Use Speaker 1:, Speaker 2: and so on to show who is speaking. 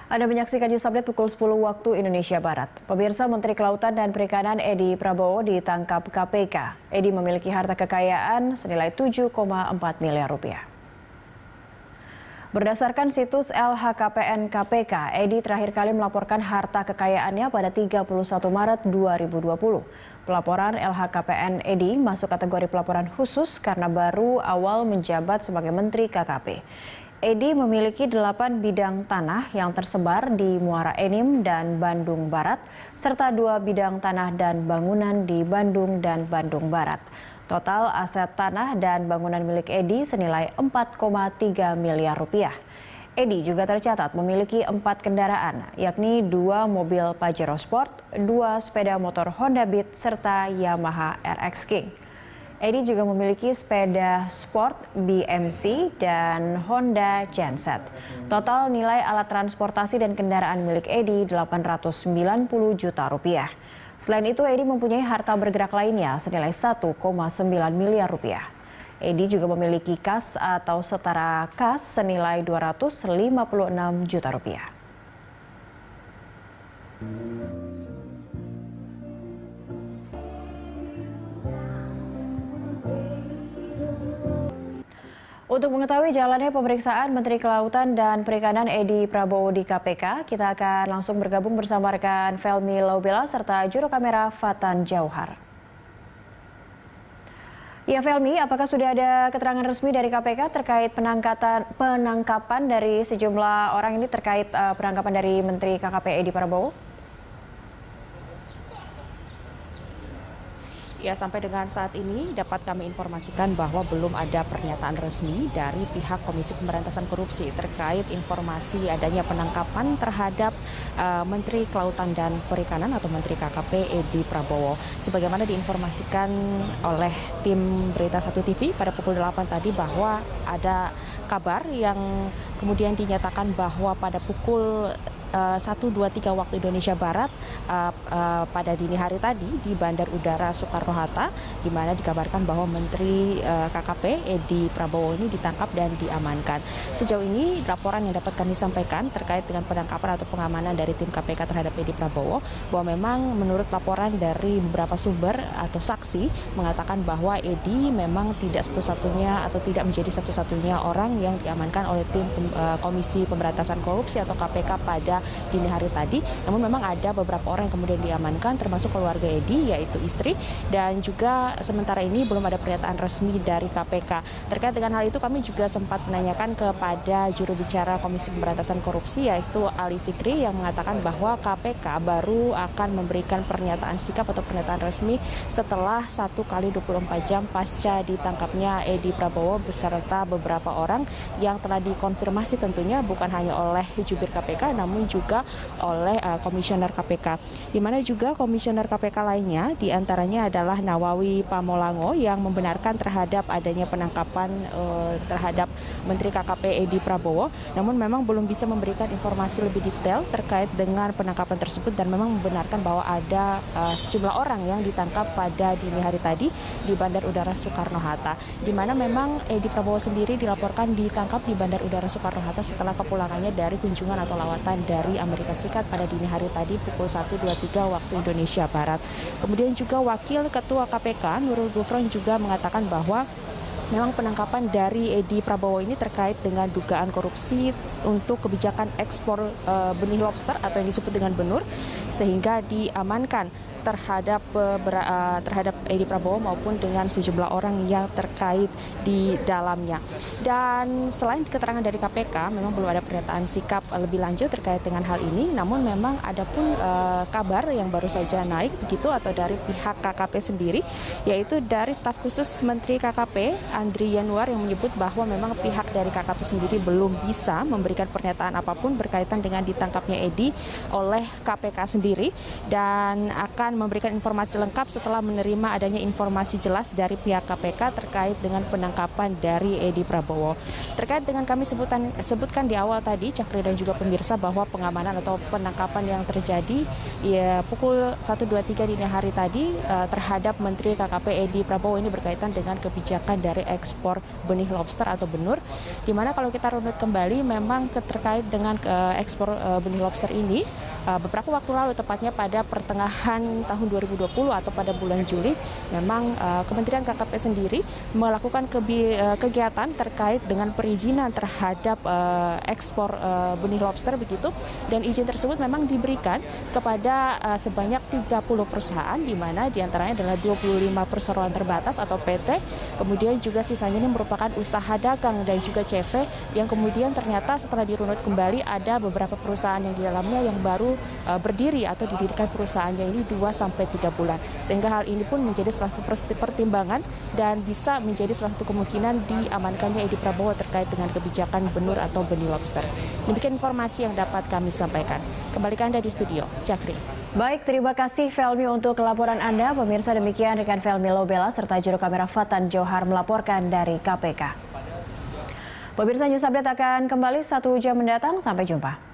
Speaker 1: Anda menyaksikan News Update pukul 10 waktu Indonesia Barat. Pemirsa, Menteri Kelautan dan Perikanan Edi Prabowo ditangkap KPK. Edi memiliki harta kekayaan senilai 7,4 miliar rupiah. Berdasarkan situs LHKPN KPK, Edi terakhir kali melaporkan harta kekayaannya pada 31 Maret 2020. Pelaporan LHKPN Edi masuk kategori pelaporan khusus karena baru awal menjabat sebagai Menteri KKP. Edi memiliki 8 bidang tanah yang tersebar di Muara Enim dan Bandung Barat, serta 2 bidang tanah dan bangunan di Bandung dan Bandung Barat. Total aset tanah dan bangunan milik Edi senilai 4,3 miliar rupiah. Edi juga tercatat memiliki 4 kendaraan, yakni 2 mobil Pajero Sport, 2 sepeda motor Honda Beat, serta Yamaha RX King. Edi juga memiliki sepeda sport BMC dan Honda Genset. Total nilai alat transportasi dan kendaraan milik Edi 890 juta rupiah. Selain itu, Edi mempunyai harta bergerak lainnya senilai 1,9 miliar rupiah. Edi juga memiliki kas atau setara kas senilai 256 juta rupiah. Untuk mengetahui jalannya pemeriksaan Menteri Kelautan dan Perikanan Edi Prabowo di KPK, kita akan langsung bergabung bersama rekan Felmi Laubela serta juru kamera Fatan Jauhar. Ya Felmi, apakah sudah ada keterangan resmi dari KPK terkait penangkapan dari sejumlah orang ini terkait penangkapan dari Menteri KKP Edi Prabowo?
Speaker 2: Ya, sampai dengan saat ini dapat kami informasikan bahwa belum ada pernyataan resmi dari pihak Komisi Pemberantasan Korupsi terkait informasi adanya penangkapan terhadap Menteri Kelautan dan Perikanan atau Menteri KKP Edi Prabowo. Sebagaimana diinformasikan oleh tim Berita 1 TV pada pukul 8 tadi bahwa ada kabar yang kemudian dinyatakan bahwa pada pukul 1.23 waktu Indonesia Barat pada dini hari tadi di Bandar Udara Soekarno-Hatta, di mana dikabarkan bahwa Menteri KKP Edi Prabowo ini ditangkap dan diamankan. Sejauh ini laporan yang dapat kami sampaikan terkait dengan penangkapan atau pengamanan dari tim KPK terhadap Edi Prabowo, bahwa memang menurut laporan dari beberapa sumber atau saksi mengatakan bahwa Edi memang tidak satu-satunya atau tidak menjadi satu-satunya orang yang diamankan oleh tim Komisi Pemberantasan Korupsi atau KPK pada dini hari tadi. Namun memang ada beberapa orang yang kemudian diamankan termasuk keluarga Edi, yaitu istri, dan juga sementara ini belum ada pernyataan resmi dari KPK. Terkait dengan hal itu kami juga sempat menanyakan kepada juru bicara Komisi Pemberantasan Korupsi yaitu Ali Fikri yang mengatakan bahwa KPK baru akan memberikan pernyataan sikap atau pernyataan resmi setelah 1 kali 24 jam pasca ditangkapnya Edi Prabowo beserta beberapa orang yang telah dikonfirmasi tentunya bukan hanya oleh jubir KPK namun juga oleh komisioner KPK, di mana juga komisioner KPK lainnya diantaranya adalah Nawawi Pamolango yang membenarkan terhadap adanya penangkapan terhadap Menteri KKP Edi Prabowo, namun memang belum bisa memberikan informasi lebih detail terkait dengan penangkapan tersebut dan memang membenarkan bahwa ada sejumlah orang yang ditangkap pada dini hari tadi di Bandar Udara Soekarno-Hatta, di mana memang Edi Prabowo sendiri dilaporkan ditangkap di Bandar Udara Soekarno-Hatta setelah kepulangannya dari kunjungan atau lawatan dari Amerika Serikat pada dini hari tadi pukul 1.23 waktu Indonesia Barat. Kemudian juga Wakil Ketua KPK Nurul Gufron juga mengatakan bahwa memang penangkapan dari Edi Prabowo ini terkait dengan dugaan korupsi untuk kebijakan ekspor benih lobster atau yang disebut dengan benur, sehingga diamankan terhadap Edi Prabowo maupun dengan sejumlah orang yang terkait di dalamnya. Dan selain keterangan dari KPK, memang belum ada pernyataan sikap lebih lanjut terkait dengan hal ini. Namun memang ada pun kabar yang baru saja naik begitu atau dari pihak KKP sendiri, yaitu dari staf khusus Menteri KKP Andri Yanuar yang menyebut bahwa memang pihak dari KKP sendiri belum bisa memberikan pernyataan apapun berkaitan dengan ditangkapnya Edi oleh KPK sendiri dan akan memberikan informasi lengkap setelah menerima adanya informasi jelas dari pihak KPK terkait dengan penangkapan dari Edi Prabowo. Terkait dengan kami sebutkan di awal tadi, Cakri dan juga pemirsa, bahwa pengamanan atau penangkapan yang terjadi pukul 1.23 dini hari tadi terhadap Menteri KKP Edi Prabowo ini berkaitan dengan kebijakan dari ekspor benih lobster atau benur, di mana kalau kita runut kembali memang terkait dengan ekspor benih lobster ini beberapa waktu lalu, tepatnya pada pertengahan tahun 2020 atau pada bulan Juli, memang Kementerian KKP sendiri melakukan kegiatan terkait dengan perizinan terhadap ekspor benih lobster begitu, dan izin tersebut memang diberikan kepada sebanyak 30 perusahaan, di mana diantaranya adalah 25 perseroan terbatas atau PT, kemudian juga sisanya ini merupakan usaha dagang dan juga CV, yang kemudian ternyata setelah dirunut kembali ada beberapa perusahaan yang di dalamnya yang baru berdiri atau didirikan perusahaannya ini 2-3 bulan. Sehingga hal ini pun menjadi salah satu pertimbangan dan bisa menjadi salah satu kemungkinan diamankannya Edi Prabowo terkait dengan kebijakan benur atau benih lobster. Demikian informasi yang dapat kami sampaikan. Kembali ke Anda di studio, Cakri.
Speaker 1: Baik, terima kasih Felmi untuk laporan Anda. Pemirsa, demikian rekan Felmi Lobela serta juru kamera Fatan Johar melaporkan dari KPK. Pemirsa, News Update akan kembali 1 jam mendatang. Sampai jumpa.